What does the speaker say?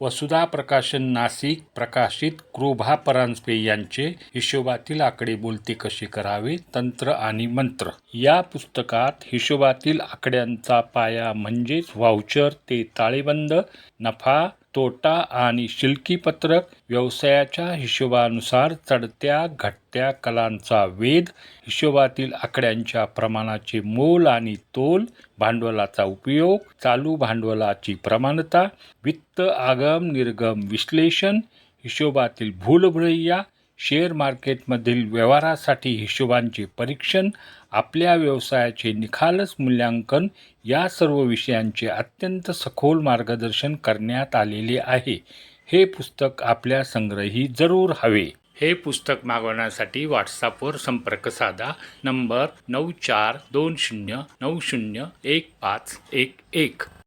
वसुधा प्रकाशन नाशिक प्रकाशित कृभा परांजपे यांचे हिशोबातील आकडे बोलते कसे करावे तंत्र आणि मंत्र या पुस्तकात हिशोबातील आकड्यांचा पाया म्हणजेच व्हाउचर ते ताळेबंद, नफा तोटा आणि शिल्लकी पत्रक, व्यवसायाच्या हिशोबानुसार चढत्या घटत्या कलांचा वेध, हिशोबातील आकड्यांच्या प्रमाणाचे मोल आणि तोल, भांडवलाचा उपयोग, चालू भांडवलाची प्रमाणता, वित्त आगम निर्गम विश्लेषण, हिशोबातील भूलभुलैया, शेअर मार्केटमधील व्यवहारासाठी हिशोबांचे परीक्षण, आपल्या व्यवसायाचे निखालस मूल्यांकन या सर्व विषयांचे अत्यंत सखोल मार्गदर्शन करण्यात आलेले आहे. हे पुस्तक आपल्या संग्रही जरूर हवे. हे पुस्तक मागवण्यासाठी व्हॉट्सॲपवर संपर्क साधा. नंबर 9420901511.